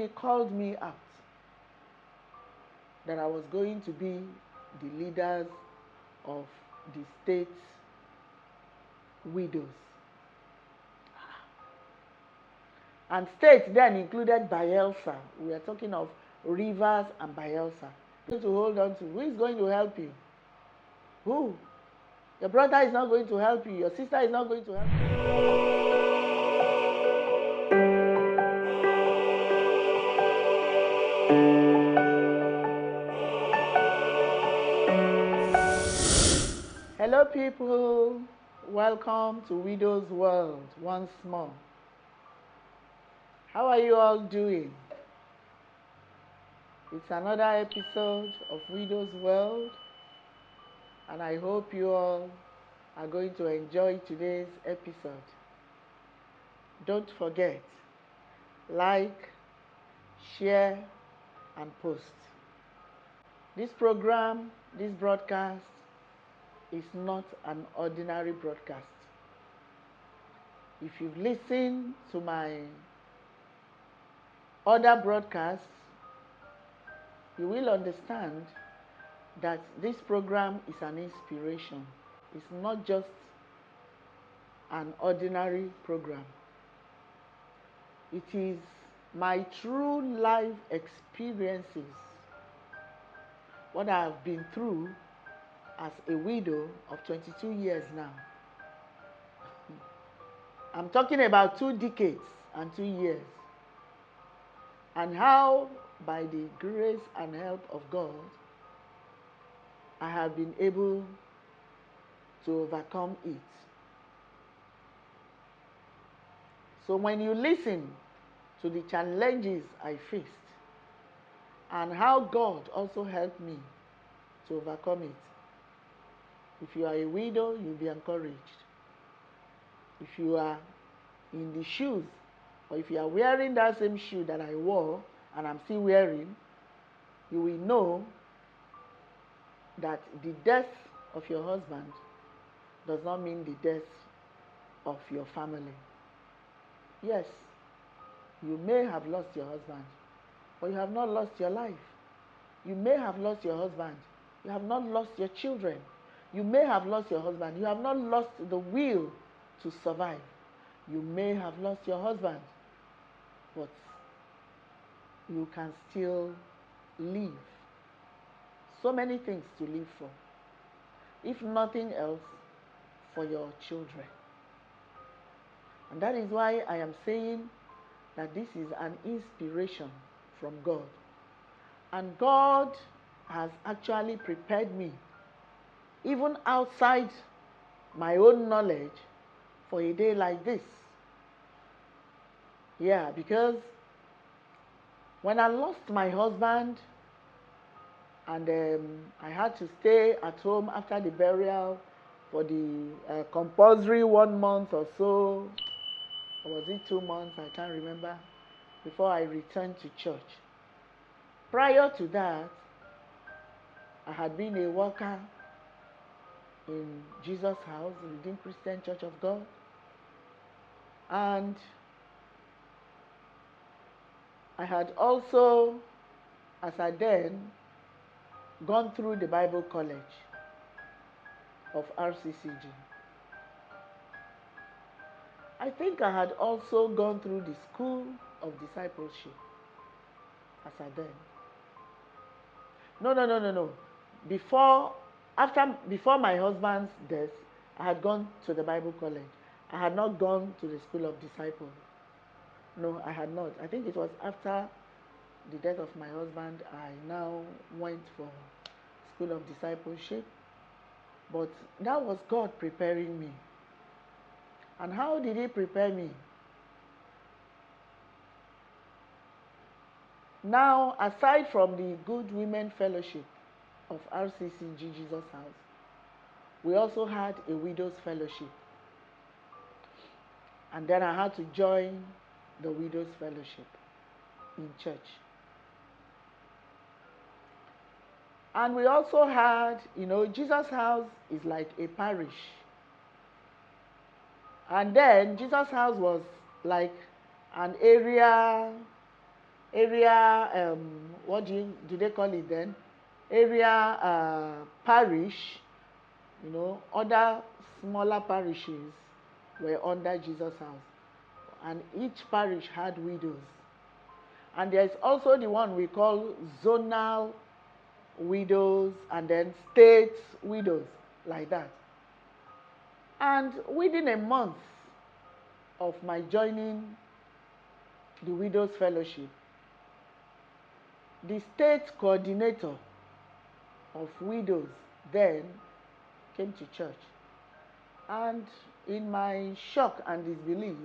he called me out, that I was going to be the leaders of the state's widows. And state then included Bayelsa. We are talking of Rivers and Bayelsa. To hold on to. Who is going to help you? Who? Your brother is not going to help you. Your sister is not going to help you. Hello people. Welcome to Widow's World once more. How are you all doing? It's another episode of Widow's World, and I hope you all are going to enjoy today's episode. Don't forget, like, share, and post. This program, this broadcast, is not an ordinary broadcast. If you've listened to my other broadcasts, you will understand that this program is an inspiration. It's not just an ordinary program. It is my true life experiences, what I have been through as a widow of 22 years now. I'm talking about 2 decades and 2 years. And how, by the grace and help of God, I have been able to overcome it. So when you listen to the challenges I faced and how God also helped me to overcome it, if you are a widow, you'll be encouraged. If you are in the shoes, or if you are wearing that same shoe that I wore and I'm still wearing, you will know that the death of your husband does not mean the death of your family. Yes, you may have lost your husband, but you have not lost your life. You may have lost your husband, you have not lost your children. You may have lost your husband, you have not lost the will to survive. You may have lost your husband, but you can still live. So many things to live for. If nothing else, for your children. And that is why I am saying that this is an inspiration from God. And God has actually prepared me, even outside my own knowledge, for a day like this. Yeah, because when I lost my husband and I had to stay at home after the burial for the compulsory 1 month or so, or was it 2 months, I can't remember, before I returned to church. Prior to that, I had been a worker in Jesus' House, the Redeemed Christian Church of God. And I had also, as I then, gone through the Bible College of RCCG. I think I had also gone through the School of Discipleship as I then. No. Before my husband's death, I had gone to the Bible College. I had not gone to the School of Disciples. No, I had not. I think it was after the death of my husband, I now went for School of Discipleship. But that was God preparing me. And how did He prepare me? Now, aside from the Good Women Fellowship of RCCG Jesus House, we also had a Widows Fellowship. And then I had to join the Widows Fellowship in church. And we also had, Jesus House is like a parish. And then Jesus House was like an area area, what do they call it then? Area parish, other smaller parishes were under Jesus' house. And each parish had widows. And there's also the one we call zonal widows and then state widows, like that. And within a month of my joining the Widows Fellowship, the state coordinator of widows then came to church. And in my shock and disbelief,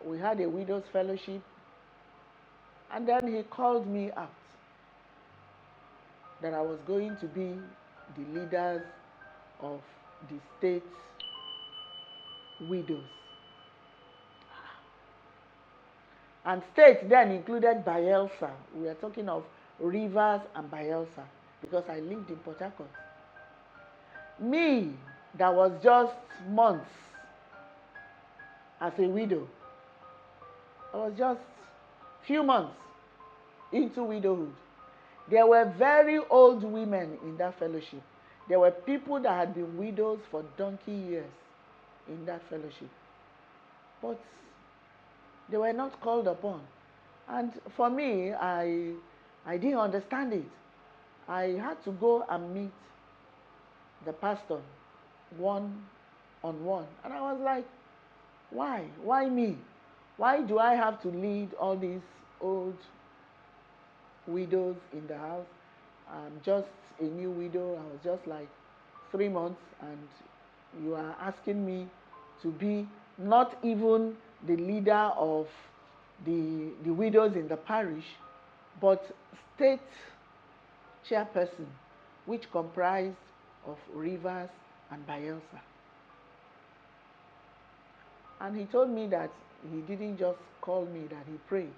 we had a Widows Fellowship, and then he called me out that I was going to be the leaders of the state widows. And state then included Bayelsa. We are talking of Rivers and Bayelsa, because I lived in Portharcourt. Me, that was just months as a widow. I was just few months into widowhood. There were very old women in that fellowship. There were people that had been widows for donkey years in that fellowship. But they were not called upon. And for me, I didn't understand it. I had to go and meet the pastor one-on-one. And I was like, why? Why me? Why do I have to lead all these old widows in the house? I'm just a new widow. I was just like 3 months, and you are asking me to be not even the leader of the widows in the parish, but state chairperson, which comprised of Rivers and Bayelsa. And he told me that he didn't just call me, that he prayed,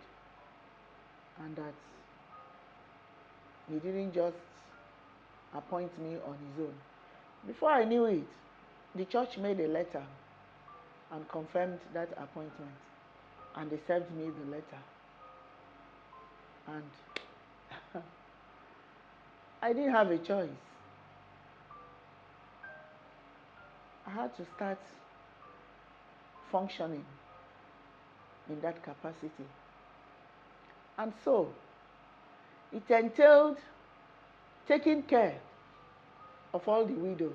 and that he didn't just appoint me on his own. Before I knew it, the church made a letter and confirmed that appointment, and they served me the letter. And I didn't have a choice. I had to start functioning in that capacity. And so, it entailed taking care of all the widows.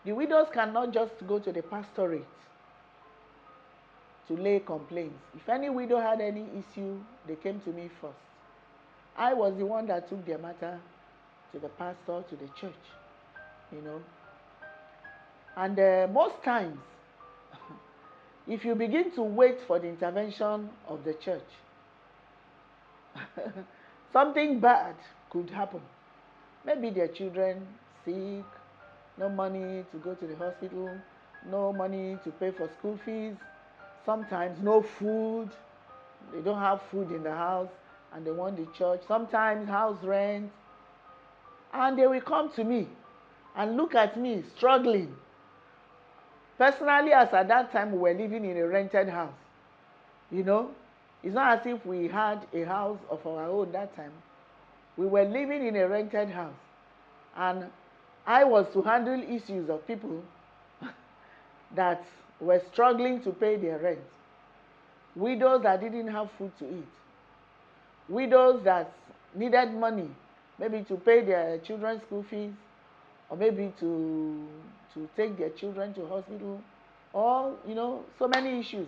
The widows cannot just go to the pastorate to lay complaints. If any widow had any issue, they came to me first. I was the one that took their matter to the pastor, to the church, And most times, if you begin to wait for the intervention of the church, something bad could happen. Maybe their children sick, no money to go to the hospital, no money to pay for school fees, sometimes no food, they don't have food in the house and they want the church, sometimes house rent, and they will come to me and look at me struggling. Personally, as at that time we were living in a rented house, it's not as if we had a house of our own that time. We were living in a rented house, and I was to handle issues of people that were struggling to pay their rent, widows that didn't have food to eat, widows that needed money, maybe to pay their children's school fees, or maybe to take their children to hospital, or so many issues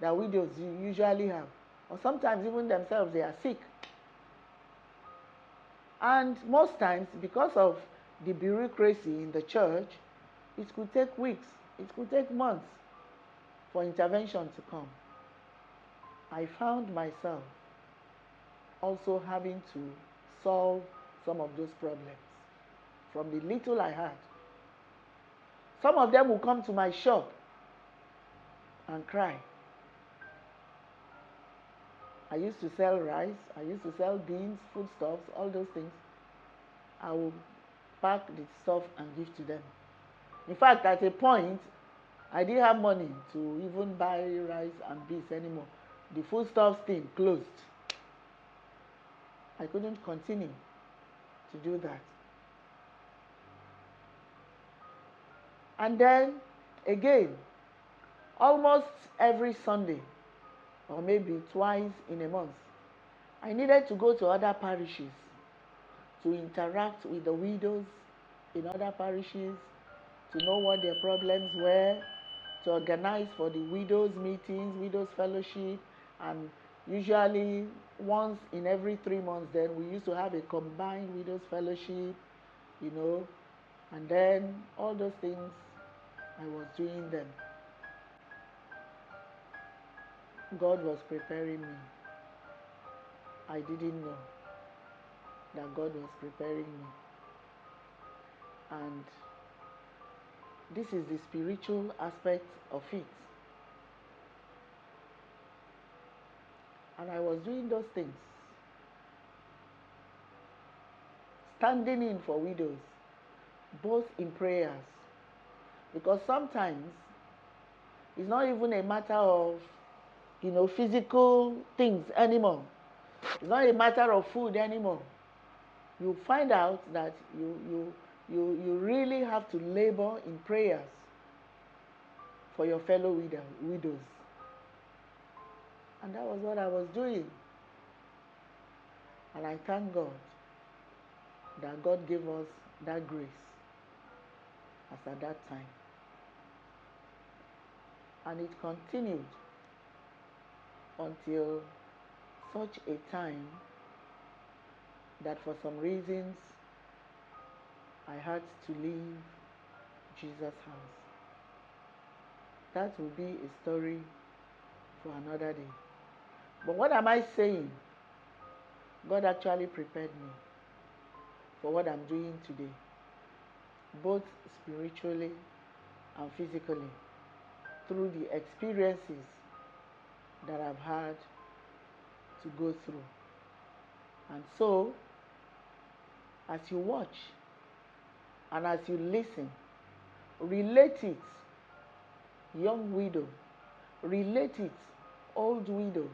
that widows usually have, or sometimes even themselves, they are sick. And most times, because of the bureaucracy in the church, it could take weeks, it could take months for intervention to come. I found myself also having to solve some of those problems from the little I had. Some of them will come to my shop and cry. I used to sell rice, I used to sell beans, foodstuffs, all those things. I will pack the stuff and give to them. In fact, at a point, I didn't have money to even buy rice and beans anymore. the foodstuffs thing closed. I couldn't continue to do that. And then again, almost every Sunday, or maybe twice in a month, I needed to go to other parishes to interact with the widows in other parishes, to know what their problems were, to organize for the widows meetings, widows fellowship, and usually once in every 3 months then we used to have a combined widows fellowship, and then all those things I was doing them. God was preparing me. I didn't know that God was preparing me. And this is the spiritual aspect of it. And I was doing those things. Standing in for widows, both in prayers. Because sometimes it's not even a matter of, physical things anymore. It's not a matter of food anymore. You find out that you really have to labor in prayers for your fellow widows. And that was what I was doing. And I thank God that God gave us that grace as at that time. And it continued until such a time that for some reasons I had to leave Jesus' house. That will be a story for another day. But what am I saying? God actually prepared me for what I'm doing today, both spiritually and physically, through the experiences that I've had to go through. And so, as you watch and as you listen, relate it, young widow, relate it, old widow,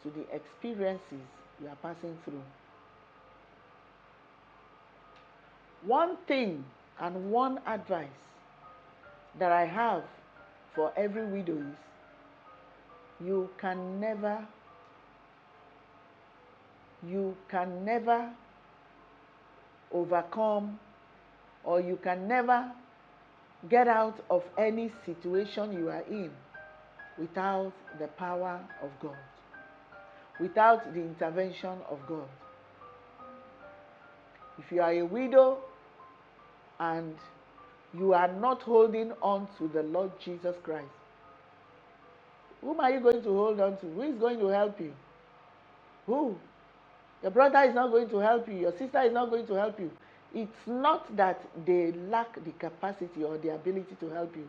to the experiences you are passing through. One thing and one advice that I have for every widow is, you can never overcome, or you can never get out of any situation you are in without the power of God, without the intervention of God. If you are a widow and you are not holding on to the Lord Jesus Christ, whom are you going to hold on to? Who is going to help you? Who? Your brother is not going to help you. Your sister is not going to help you. It's not that they lack the capacity or the ability to help you.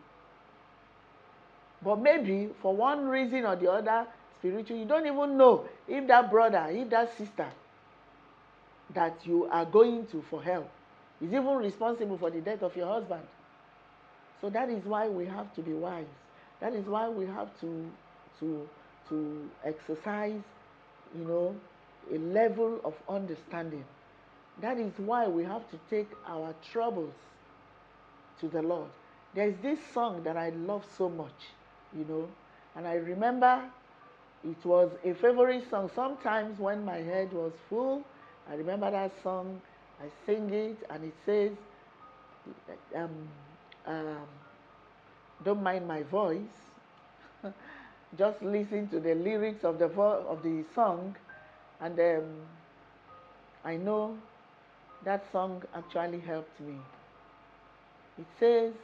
But maybe for one reason or the other, spiritually, you don't even know if that brother, if that sister that you are going to for help is even responsible for the death of your husband. So that is why we have to be wise. That is why we have to exercise, a level of understanding. That is why we have to take our troubles to the Lord. There is this song that I love so much, and I remember it was a favorite song. Sometimes when my head was full, I remember that song, I sing it, and it says, don't mind my voice, just listen to the lyrics of the song, and I know that song actually helped me. It says,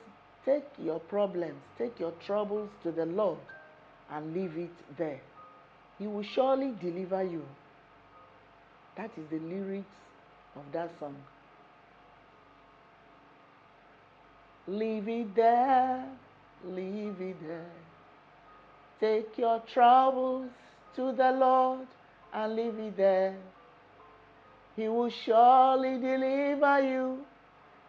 take your problems, take your troubles to the Lord and leave it there. He will surely deliver you. That is the lyrics of that song. Leave it there, leave it there. Take your troubles to the Lord and leave it there. He will surely deliver you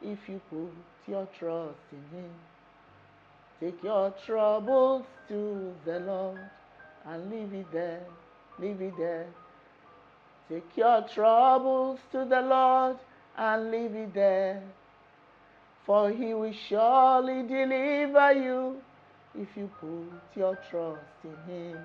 if you put your trust in Him. Take your troubles to the Lord and leave it there, leave it there. Take your troubles to the Lord and leave it there, for he will surely deliver you if you put your trust in him.